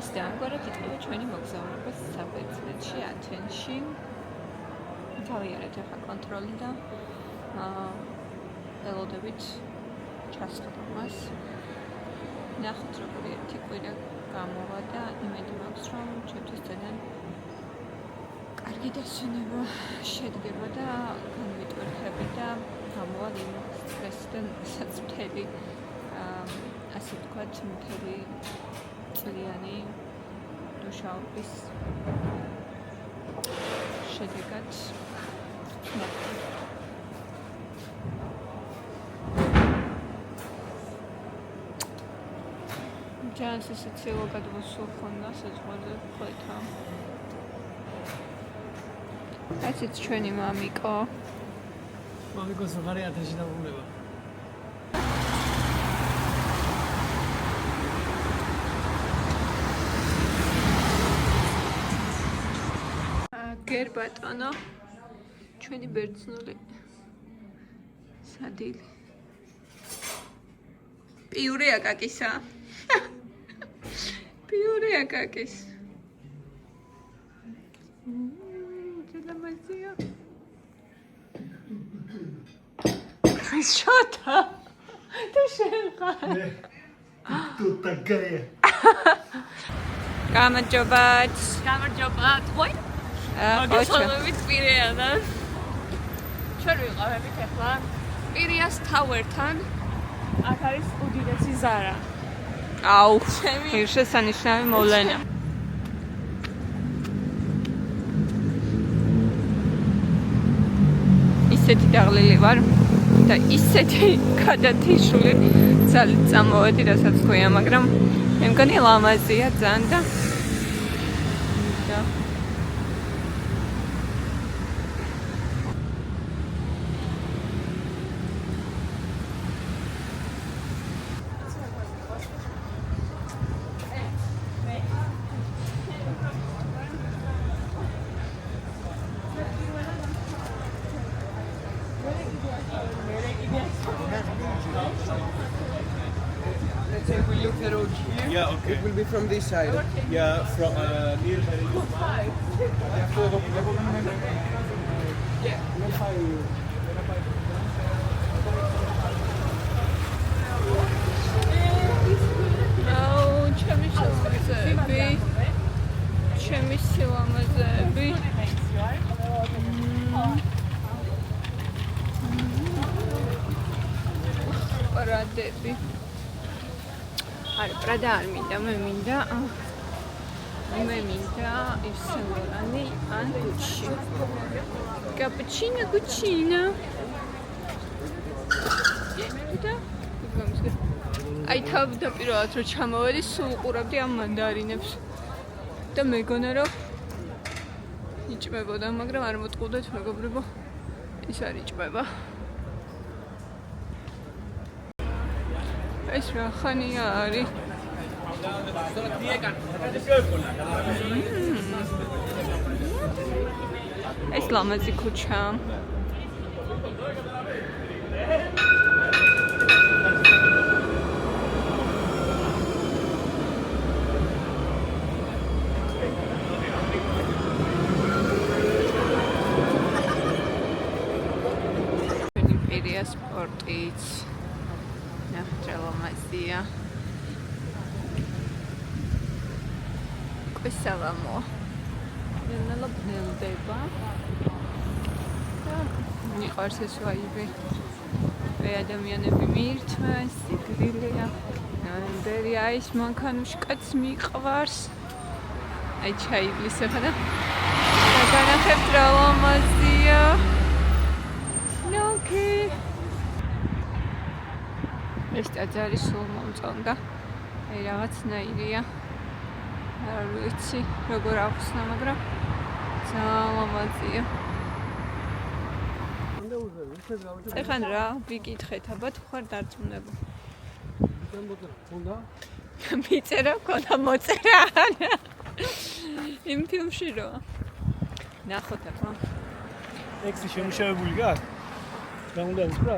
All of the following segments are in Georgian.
ასე ამგვარად იწყება ჩვენი მოგზაურობა საბერძნეთში, ათენში. თავიანთ ახლა კონტროლი და ველოდებით ჩასხდა მას. ნახოთ როგორი ერთი კვირა გამოვა და იმედი მაქვს რომ ჩემთვის ძალიან კარგი დასვენება შედგება და განვიტვირთები და გამოვალ იმ სტრესიდან, რასაც მთელი ასე ვთქვათ, მთელი წლიანი მუშაობის შედეგად ჯანს ისეცილო გადმოსულხონდა საზღვარზე ხვეთა. ასეც ჩვენი მამიკო. მამიკოს ვღარი ათენში დაბრუნება. გერ ბატონო, ჩვენი ბერძნული სადილი. პიურე აკაკისა. პიურე აკაკის. ძელამაზია. შოთა. თუ შეხარ. თუ ტაგაია. გამარჯობათ. გამარჯობათ. ხოი? მოგესალმებით პირიანად. ჩვენ ვიყავებით ახლა პირიას ტავერთან. აქ არის უდიდესი ზარა. აუ, ღირსშესანიშნავი მოვლენა. ისეთი დაღლილი ვარ და ისეთი გადათიშული ძალით წამოვედი, რასაც თქვია, მაგრამ მე მგონი ლამაზია ძალიან და If we look at road here, Yeah, okay. it will be from this side. Yeah, from near აუ, ჩემი შილამაზები. ჩემი შილამაზები. პრადები. პრადა არ მინდა, მე მინდა ის სენორანი ან გუჩი. კაპუჩინო, გუჩინო. და აი თავდაპირველად რომ ჩამოვედი, სულ უყურებდი ამ მანდარინებს და მეგონა რომ იჭმებოდა, მაგრამ არ მოტყუდეთ მეგობრებო, ის არ იჭმება. ეს რა ხანია არის? ეს ლამაზი ქუჩა. იმპერია სპორტიც. Trelomazia. Quesavamo. Nella bnelდება. მიყვარს ეს ვაიბი. ადამიანები მიირთმენ, სიგრილია. ნამდვილია ის მანქანუშკაც მიყვარს. აი ჩაივლის ახლა და განახებ Trelomazia. ნოკი. ეს ტაძარი სულ მომწონდა. აი რაღაცნაირია. არ ვიცი როგორ ახსნა, მაგრამ ძალიან ლამაზია. ეხან რა ვიკითხეთ, აბა თუ ხარ დარწმუნება. მიწერა მქონდა მოწერა არა. იმ ფილმში როა. ნახოთ ახლა. ტექსტი შემუშავებული გაქვს? რა უნდა ვთქვა?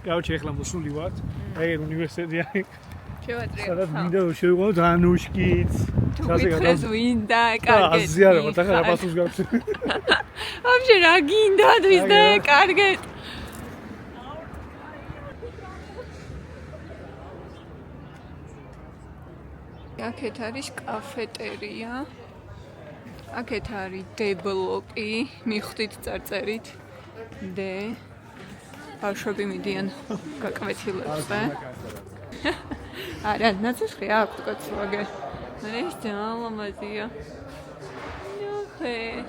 Короче, ახლა მოსული ვართ. აი უნივერსიტეტი არის. შევატრიალ. სადაც მინდა შევიყვანოთ ანუშკიც. თუ გითხრეს ვინდა, კარგეთ. აზიარებოთ, ახლა რა პასუხს გაქვს. Вообще რა გინდა ვინდა, კარგეთ. აქეთ არის კაფეტერია. აქეთ არის D-ბლოკი, მიხვდით წარწერით. D. ბავშვები მიდიან გაკვეთილებზე. არა, ნაცოცხლი აქვს კაცვაგე. ეს ძალამაზია. ნახე.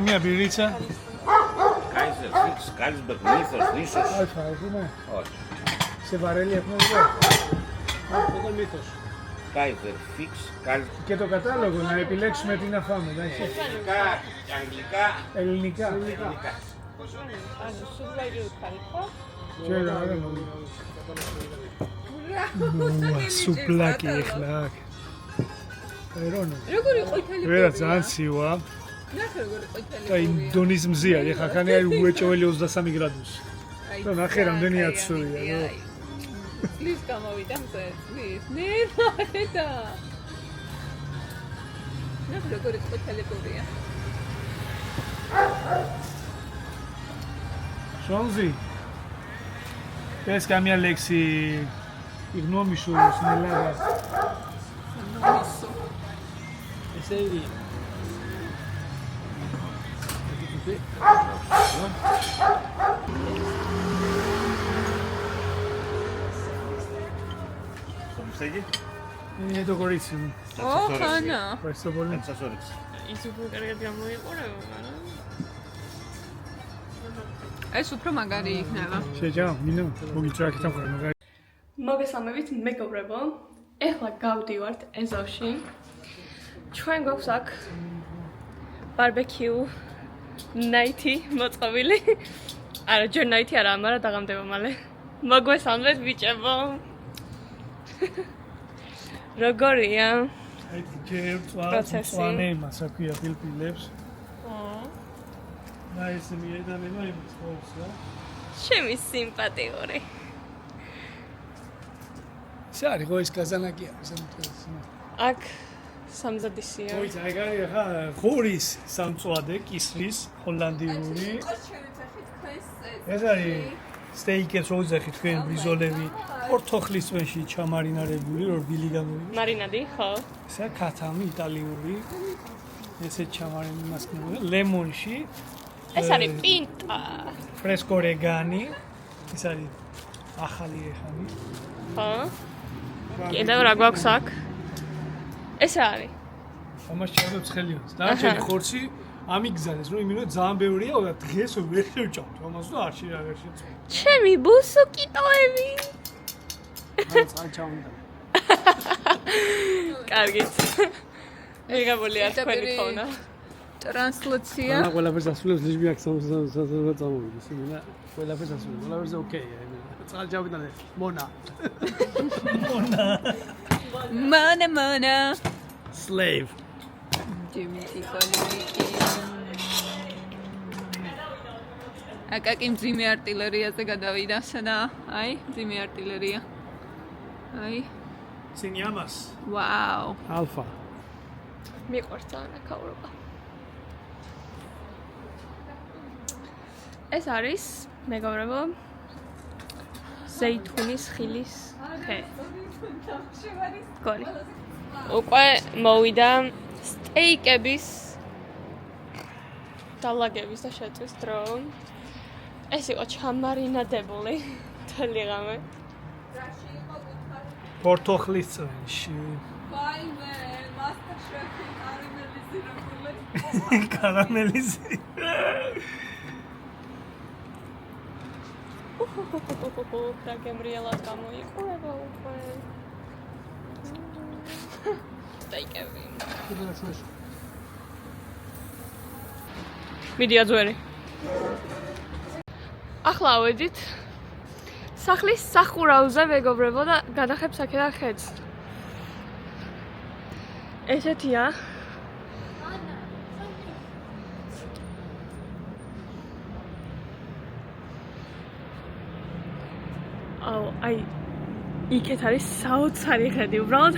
Mia birrica. Kaiser, Fix, Carlsberg, Mythos, Nissos. Alfa, come? Όχι. Σε βαρέλι έχουμε εδώ. Αυτό το μύθος. Kaiser, Fix, Carlsberg. Και το κατάλογο να επιλέξουμε τι να φάμε, εντάξει. Αγγλικά, Ελληνικά. Σουπλάκι ეხლა. ეროვნულ. როგორი ყვითელი ვერა ძალიან ცივა. ნახე როგორი ყვითელი. და ინდონის მზია, ეხლა ხანი არის უეჭველი 23 გრადუსი. და ნახე რამდენი აცურია. Please გამოვიდა მზე, please. ნერვაედა. ნახე როგორი ყვითელი პურია. Шонзи. Ეს კამია ლექსი იგნომიშო სნელაგა. ნომისო. ესე იგი. Somsegi? Είναι το κορίτσι μου. ო, ხანა. Ευχαριστώ πολύ. Σας όρεξη. ის უფრო კარგად გამოიყურება, მაგრამ ეს უფრო მაგარი იქნება. შეჯა, მინო, მოგიწვა აქეთან ხარ მაგარი. მოგესალმებით, მეგობრებო. ეხლა გავდივართ ეზოში. ჩვენ გვაქვს აქ ბარბეკიუ ნაითი მოწყობილი. არა, ჯერ ნაითი არა, მაგრამ დაღამდება მალე. მოგესალმებით, ბიჭებო. როგორია? აი ჯერ პროცესი. წვანე იმას აქვია ფილფილებს. და ეს მიედანება იმას ხობს რა. ჩემი სიმპათიური. ეს არის ხო ეს კაზანაკია, სამწუხაროდ. აქ სამზადისია. ოი, ზაგარი ხა ხურის სამწუადე კისრის ჰოლანდიური. ეს არის სტეიკებს როძახი თქვენ ბრიზოლები პორტოხლის წვენში ჩამარინარებული რბილი გამოვიდა. მარინადი, ხო? ესა ქათამი იტალიური. ესე ჩამარინებას ქნება ლემონში. ეს არის პინტა. ფრესკო რეგანი. ეს არის ახალი რეხანი. ხო? კიდევ რა გვაქვს აქ? ეს არის. ამას ჩავდებ ცხელიონს. დარჩენი ხორცი ამიგზავნეს, რომ იმენო ძალიან ბევრია და დღეს ვერ შევჭამთ. ამას და არ შეწევ. ჩემი ბუსუკიტოები. ძალიან ჩავიდა. კარგით. ეგაბოლია თქვენი თხოვნა. ტრანსლაცია. ანა ყველაფერს ასრულებს ლიჟბი აქ წამოვიდეს. იმენა ყველაფერს ასრულებს. ყველაფერს ოკეი. ძალიან ჩავიდა. მონა. მანა. Slave. ჯიმიტი კოლიკი. აკაკი მძიმე არტილერიაზე გადავიდა, სადა? აი, მძიმე არტილერია. აი, Sinyamas. ვაუ. Alpha. მიყვარს ძალიან აქაურობა. ეს არის, მეგობრებო, ზეითუნის ხილის ხე. გოლი. უკვე მოვიდა სტეიკების დალაგების და შეწვის დრო. ეს იყო ჩამარინადებული მთელი ღამე. პორტოხლის წვენში. ვაიმე, მასტერშეფი კარამელიზირებული. კარამელიზი. და გემრიელად გამოიყურება უკვე. სტეიკები. მიდია ძველი. ახლა ავედით სახლის სახურავზე მეგობრებო და გადახებ აქედან ხედს. ესეთია. აი იქეთ არის საოცარი ხედი, უბრალოდ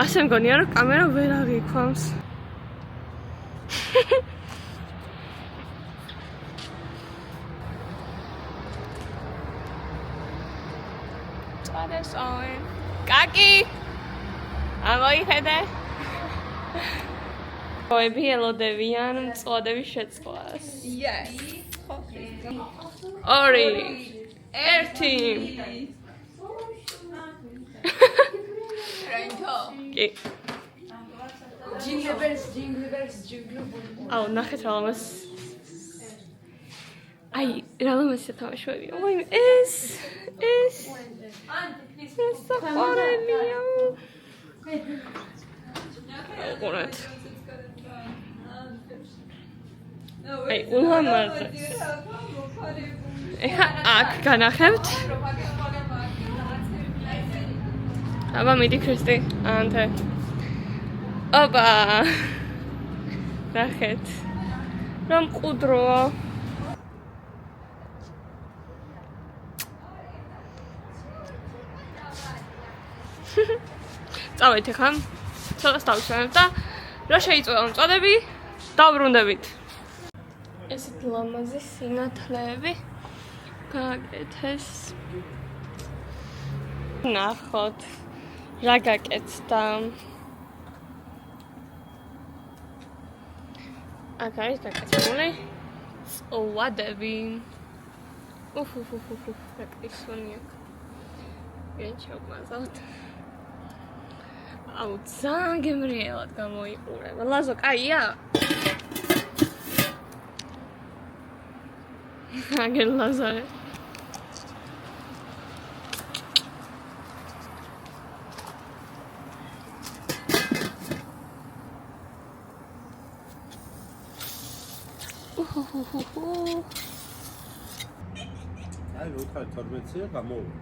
ასე მგონია რომ კამერა ვერ აღიქვამს. წადესავე. კაკი! ამოიხედე. ოები ელოდებიან მწოდების შეწყობას. Yes. ორი. ერთი. კი. აუ, ნახეთ რა ლამას. აი, რა ლამასია თამაშობები. ოი, ეს. ეს საყვარელია. უყურეთ. აი, ულამაზეს. ეხა აქ განახებთ. აბა მიდი ქრისტი, ანთე. ოპა. ნახეთ. რომ მყუდროა. წავედით ახლა. ცოტას დავისვენებ და რა შეიწყვეტა მწოდები, დავბრუნდებით. ესეთ ლამაზი სინათლეები გააკეთეს. ნახოთ რა გაკეთდა. აქ არის გაკეთებული წვადები. რა კისონია. გეჩაგვაზავთ. აუ, ძალიან გემრიელად გამოიყურება. ლაზო, კაია? აგერ ლაზარე. აი, როცა 12-ია გამოვა.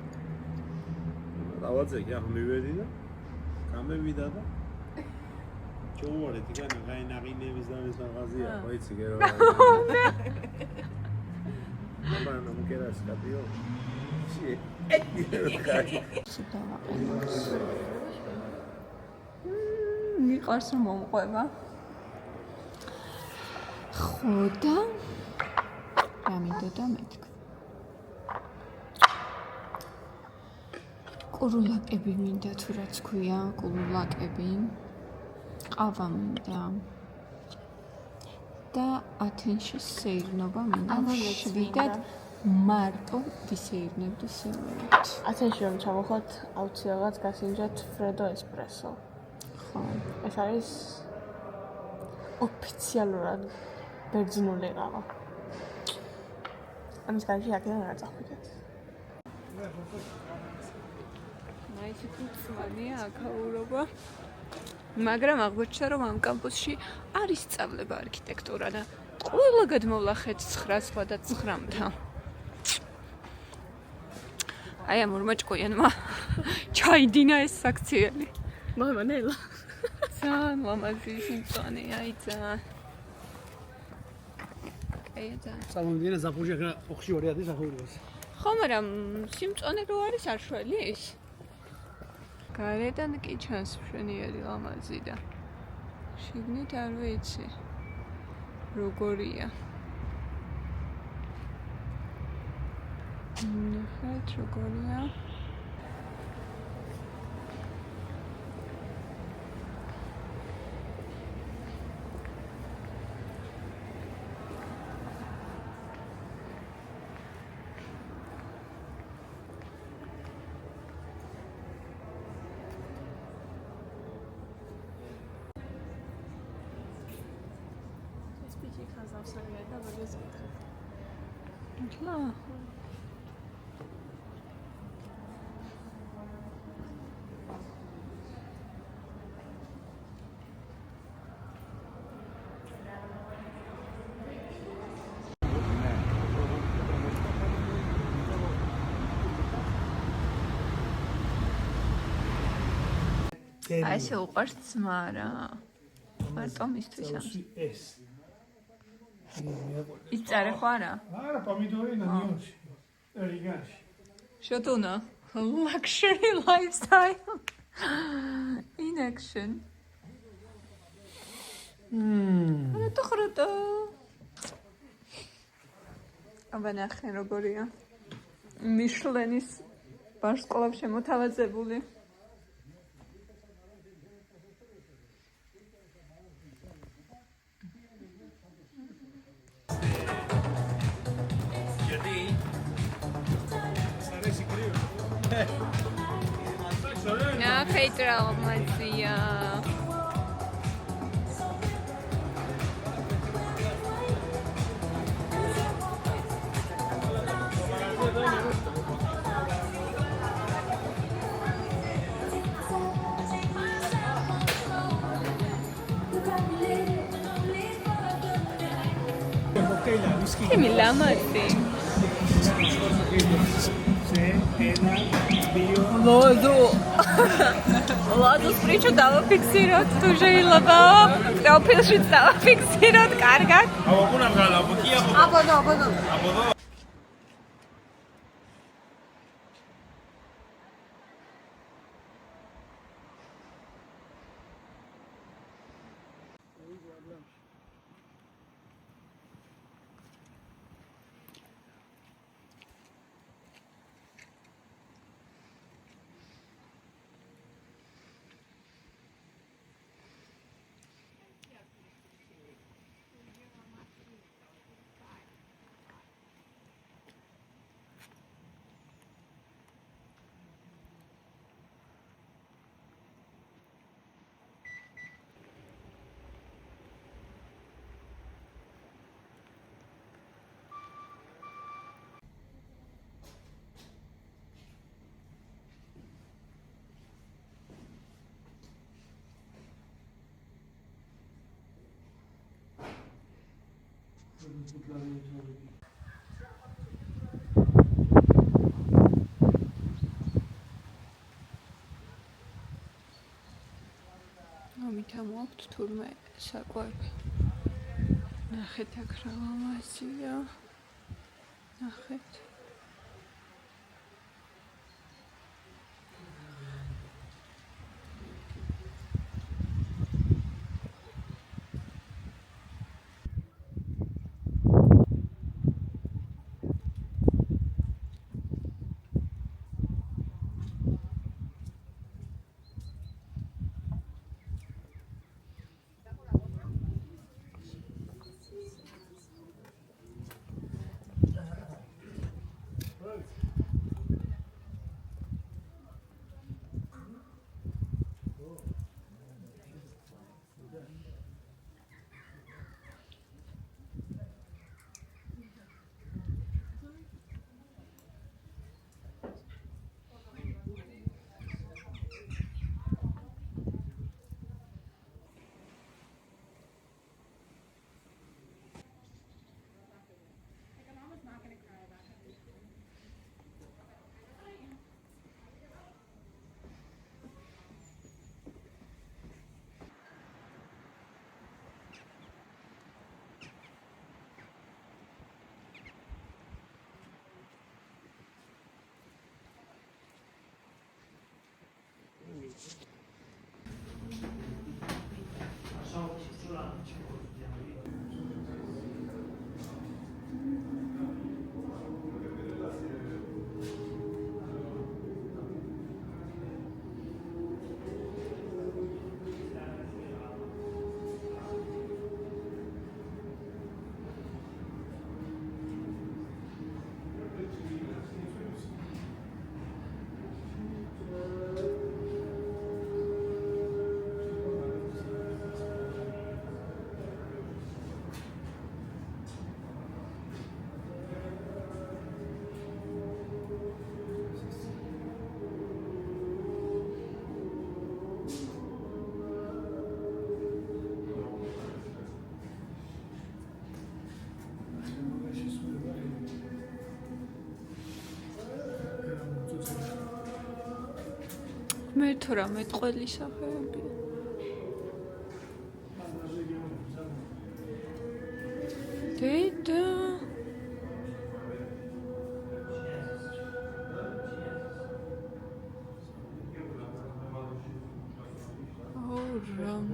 დავაძე კი ახ მივედი და გამევიდა და ჩოვარე თიგანა გაინაღინების და ეს მაღაზია, ხოიცი გერო. აბა ნამკერას კაპიო. მიყვარს რომ მომყვება. ხო და რა მინდოდა მეთქვა. კურულაკები მინდა თუ რაც ქვია, კურულაკები. ყავა მინდა. და ათენში სეირნობა მინდა. შვიდად მარტო ვისეირნებდი სეირნობით. ათენში რომ ჩავახოთ, აუცილებლად გასინჯათ ფრედო ესპრესო. ხო. ეს არის ოფიციალურად ბერძნული ყავა. ამის გარშე აქედან არ წახვიდეთ. მაისი კუცვანია აქაურობა. მაგრამ აღმოჩნდა რომ ამ კამპუსში არის სწავლება არქიტექტურა და ყველა გადმოვლა ხეთ 9 სხვადასხვა. აი ამ ორმა ჭკუიანმა ჩაიდინა ეს საქციელი. მამა ნელა. ძალიან ლამაზი სიმწვანე, აი ძალიან. აი ძალიან. სამომდინა ზაფხულში ახლა ოხში 2000 სახურებას. ხო, მაგრამ სიმწვანე რო არის არ შველის? გარედან კი ჩანს მშვენიერი ლამაზი და შიგნით არ ვიცი როგორია. ნახეთ როგორია. ლა აი ესე უყვარს ძმა რა. მარტომისთვის ამ. ეს. იწარე ხო არა? არა, პომიდორი ნანიონში. რიგანში. შოტუნა. Luxury lifestyle. In action. რა ხროტო. აბა ნახე როგორია. მიშლენის ვარსკვლავ შემოთავაზებული. ნახე ტრაუმაზია. Che mi la matti? Ладно, встречу დავაფიქსიროთ თუ შეიძლება. პროფილში დავაფიქსიროთ კარგად. აბოდო. ამით ამოვაქვთ თურმე საკვები. ნახეთ აქ რა ლამაზია. ნახეთ. ღმერთო რა მეტყველი სახეები. დედა რამ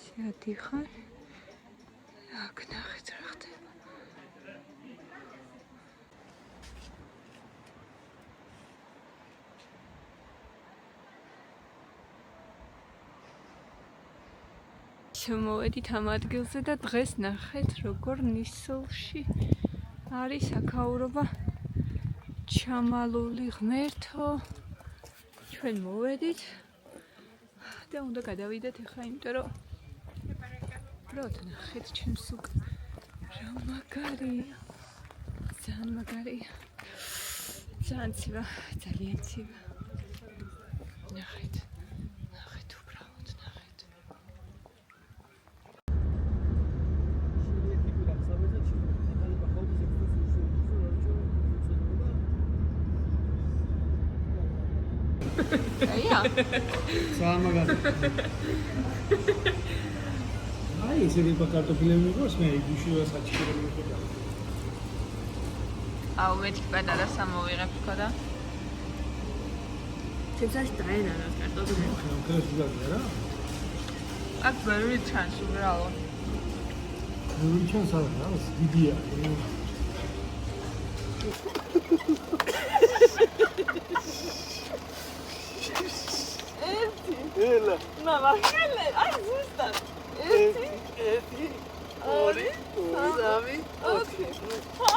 შედიხარ აქ ნახეთ რა ხდება შემოვედით ამ ადგილზე და დღეს ნახეთ როგორ ნისლში არის აქაურობა ჩამალული ღმერთო ჩვენ მოვედით და უნდა გადავიდეთ ახლა იმიტომ რომ უბრალოდ ნახეთ ჩემს უკ რა მაგარია ძალიან მაგარია ძალიან ცივა ძალიან ცივა ნახეთ ნახეთ უბრალოდ ნახეთ აია სამაგარი აი ესე კარტოფილები მიყავს მე იგუშივა საჭირო მიყვა აუ მეთქი პატარა სამოვიღებ თქო და ცეცაში დაენანა კარტოფილები კარტოფილები რა აქ ბევრი ჩანს უბრალოდ ბევრი ჩანს არა დიდია ელა მამა ხელე აი ზუსტად ერთი ორი სამი ოთხი ხო